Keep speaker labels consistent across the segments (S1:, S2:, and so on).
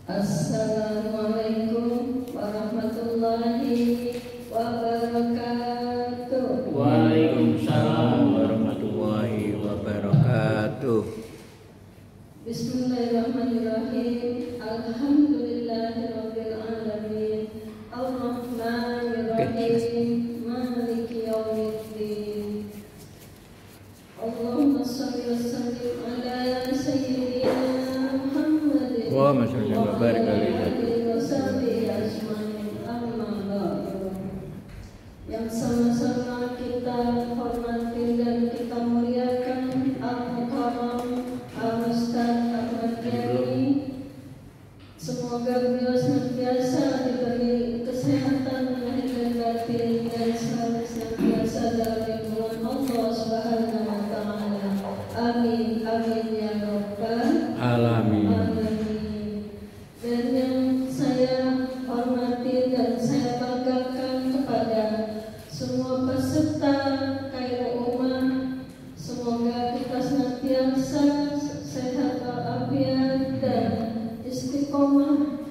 S1: Assalamualaikum warahmatullahi wabarakatuh.
S2: Waalaikumsalam warahmatullahi wabarakatuh.
S1: Bismillahirrahmanirrahim. Alhamdulillahirabbil alamin. Arrahmanirrahim. Maliki yaumiddin. Allahumma shalli wa sallim ala sayyidina Muhammadin
S2: Wa masyaallah wa barik alaihi.
S1: Yang sama-sama kita hormati dan kita muliakan Al-Mukarram Al-Ustaz Ahmad Kiai. Semoga beliau senantiasa diberi kesehatan lahir dan batin dan selalu senantiasa dalam lindungan Allah Subhanahu wa taala. Amin amin ya rabbal
S2: Alamin.
S1: Dan yang saya hormati dan saya banggakan kepada semua peserta KAIRO Ummah, semoga kita senantiasa sehat walafiat dan istiqomah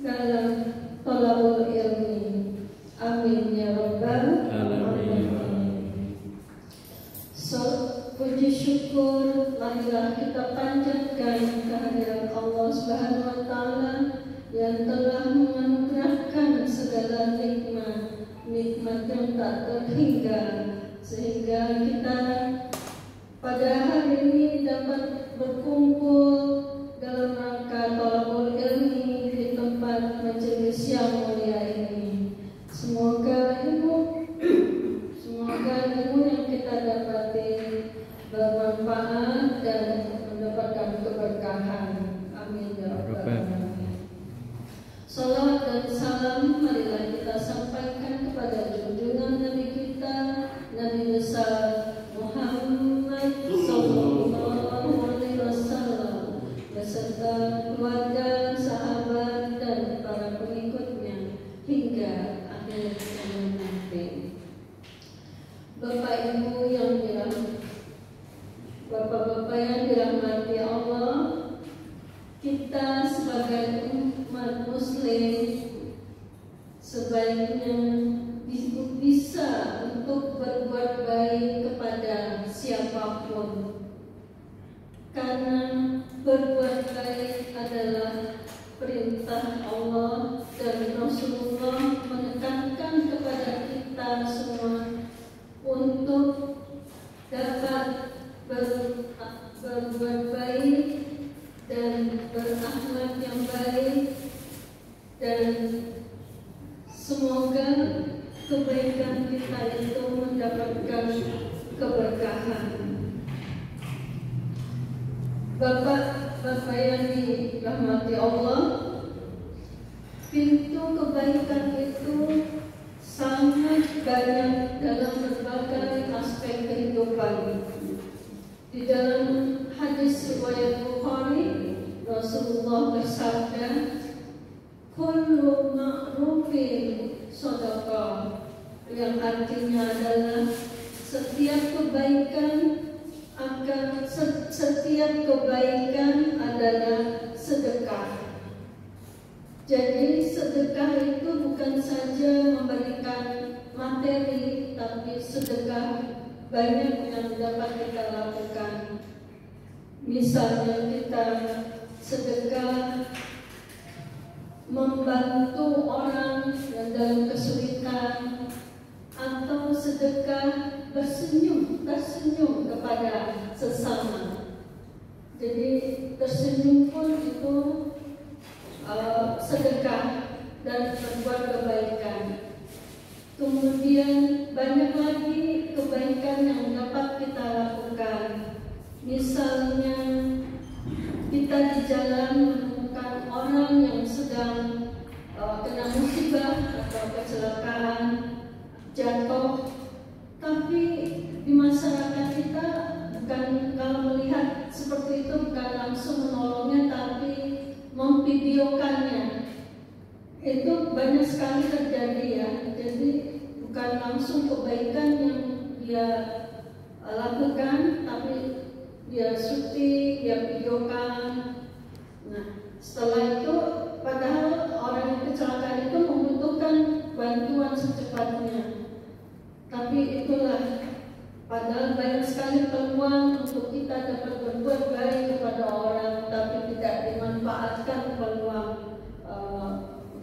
S1: dalam thalabul ilmi. Amin ya rabbal alamin. Puji syukur marilah kita panjatkan kehadiran Allah Subhanahu wa taala yang telah menganugerahkan segala nikmat yang tak terhingga, sehingga kita pada hari ini dapat berkumpul dalam rangka thalabul ilmi di tempat majelis yang mulia ini. Semoga ilmu yang kita dapati bermanfaat dan mendapatkan keberkahan. Amin ya rabbal alamin. Salawat dan salam marilah kita sampaikan kepada junjungan Nabi kita, Nabi besar Muhammad sallallahu alaihi wasallam beserta keluarga, sahabat dan para pengikutnya hingga akhir zaman nanti. Bapak-bapak yang dirahmati Allah, kita sebagai umat muslim sebaiknya bisa untuk berbuat baik kepada siapapun, karena berbuat baik adalah perintah Allah dan Rasulullah menekankan kepada kita semua untuk dapat berbuat baik dan berakhlak yang baik, dan semoga kebaikan kita itu mendapatkan keberkahan. Bapak-bapak yang dirahmati Allah, pintu kebaikan itu sangat banyak dalam berbagai aspek kehidupan. Di dalam hadis riwayat Bukhari, Rasulullah bersabda, "Kullu ma'rufin shadaqah," yang artinya adalah setiap kebaikan adalah sedekah. Jadi sedekah itu bukan saja memberikan materi, tapi sedekah banyak yang dapat kita lakukan. Misalnya kita sedekah membantu orang yang dalam kesulitan, atau sedekah tersenyum kepada sesama. Jadi tersenyum pun itu sedekah dan berbuat kebaikan. Kemudian banyak lagi kebaikan yang dapat kita lakukan. Misalnya kita di jalan menemukan orang yang sedang kena musibah atau kecelakaan, jatuh, tapi di masyarakat kita bukan, kalau melihat seperti itu bukan langsung menolongnya, tapi memvideokannya. Itu banyak sekali terjadi ya. Jadi bukan langsung kebaikan yang dia lakukan, tapi dia syuting, dia videokan. Nah, setelah itu itulah, padahal banyak sekali peluang untuk kita dapat berbuat baik kepada orang, tapi tidak dimanfaatkan peluang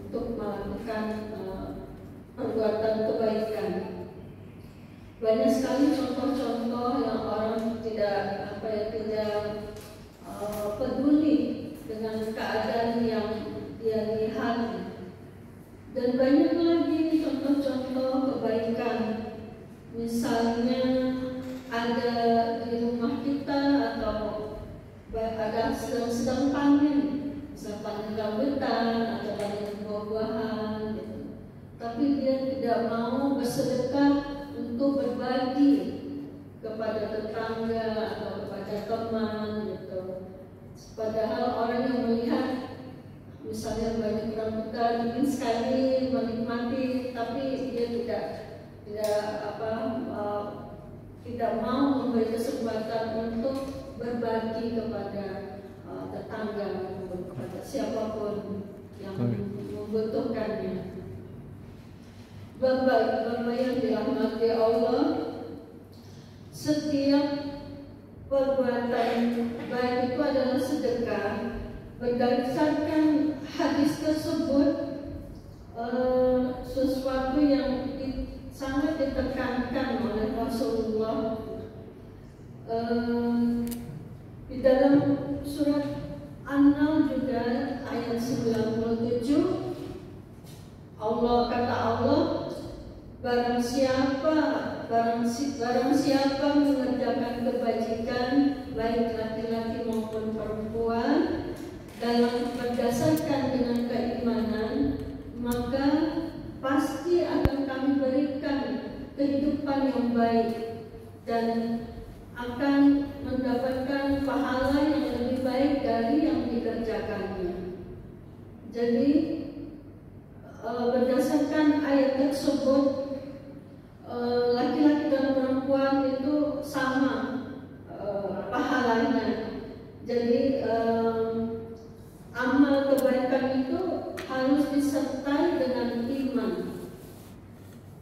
S1: untuk melakukan perbuatan kebaikan. Banyak sekali contoh-contoh yang orang tidak peduli dengan keadaan yang dia lihat. Dan banyak lagi contoh-contoh kebaikan. Misalnya ada di rumah kita atau ada sedang panen, misalnya panen rambutan atau panen buah-buahan, gitu. Tapi dia tidak mau bersedekah untuk berbagi kepada tetangga atau kepada teman, gitu. Padahal orang yang melihat misalnya banyak rambutan ingin sekali menikmati, tapi dia tidak mau memberi kesempatan untuk berbagi kepada tetangga maupun kepada siapapun yang membutuhkannya. Bapak yang dirahmati Allah, setiap perbuatan baik itu adalah sedekah. Berdasarkan hadis tersebut, sesuatu yang sangat ditekankan oleh Rasulullah di dalam surat An-Nahl juga ayat 97, kata Allah, barang siapa mengerjakan kebajikan baik laki-laki maupun perempuan berdasarkan dengan keimanan, maka pasti akan kami berikan kehidupan yang baik dan akan mendapatkan pahala yang lebih baik dari yang dikerjakannya. Jadi berdasarkan ayat tersebut, laki-laki dan perempuan itu sama pahalanya. Jadi amal kebaikan itu harus disertai dengan iman.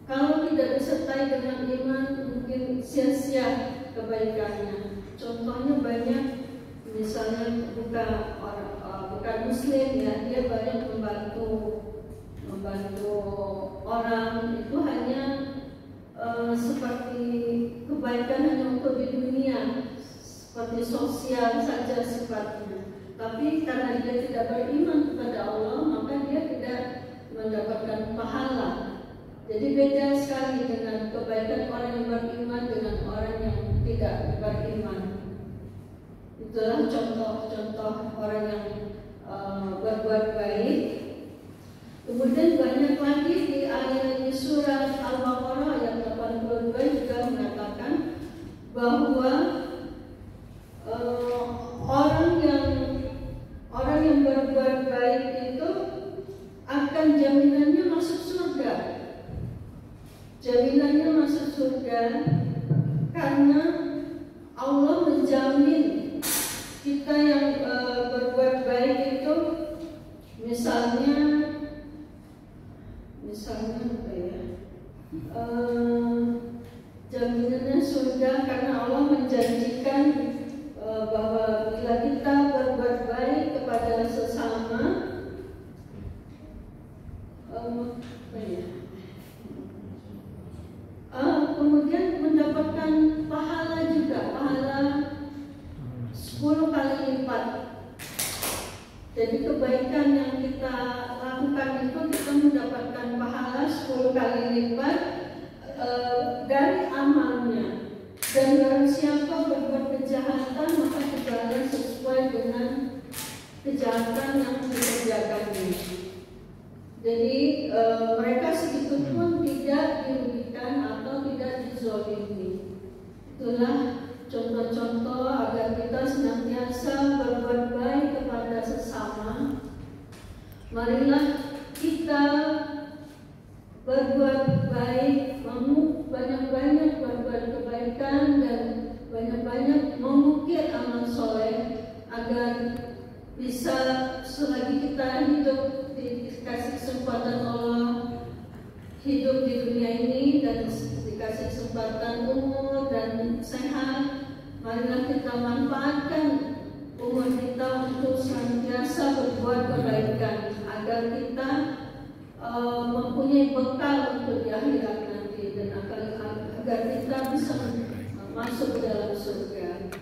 S1: Kalau tidak disertai dengan iman, mungkin sia-sia kebaikannya. Contohnya banyak, misalnya bukan Muslim ya, dia banyak membantu orang, itu hanya seperti kebaikan hanya untuk di dunia, seperti sosial saja sifatnya. Tapi karena dia tidak beriman kepada Allah, maka dia tidak mendapatkan pahala. Jadi beda sekali dengan kebaikan orang yang beriman dengan orang yang tidak beriman. Itulah contoh-contoh orang yang berbuat baik. Kemudian banyak lagi di ayat surat Al-Baqarah ayat 82 juga mengatakan bahwa orang yang berbuat baik itu akan jaminannya masuk surga. Jaminannya masuk surga karena Allah menjamin kita yang berbuat baik itu, misalnya apa ya? Jaminannya surga karena Allah menjanjikan bahwa bila kita berbuat baik kepada sesama, kemudian mendapatkan pahala juga, pahala 10 kali lipat. Jadi kebaikan yang kita lakukan itu kita mendapatkan pahala 10 kali lipat dari amalnya. Dan barang siapa berbuat kejahatan, maka dibalas sesuai dengan kejahatan yang dikerjakannya. Jadi mereka sedikit pun tidak dirugikan atau tidak dizolimi. Itulah contoh-contoh agar kita senantiasa berbuat baik kepada sesama. Marilah kita berbuat baik, banyak-banyak berbuat kebaikan dan banyak-banyak mengukir amal soleh agar bisa selagi kita hidup dikasih kesempatan Allah hidup di dunia ini dan dikasih kesempatan kesempatan umur dan sehat, marilah kita manfaatkan umur kita untuk senantiasa berbuat kebaikan agar kita mempunyai bekal untuk di akhirat nanti dan agar kita bisa masuk ke dalam surga.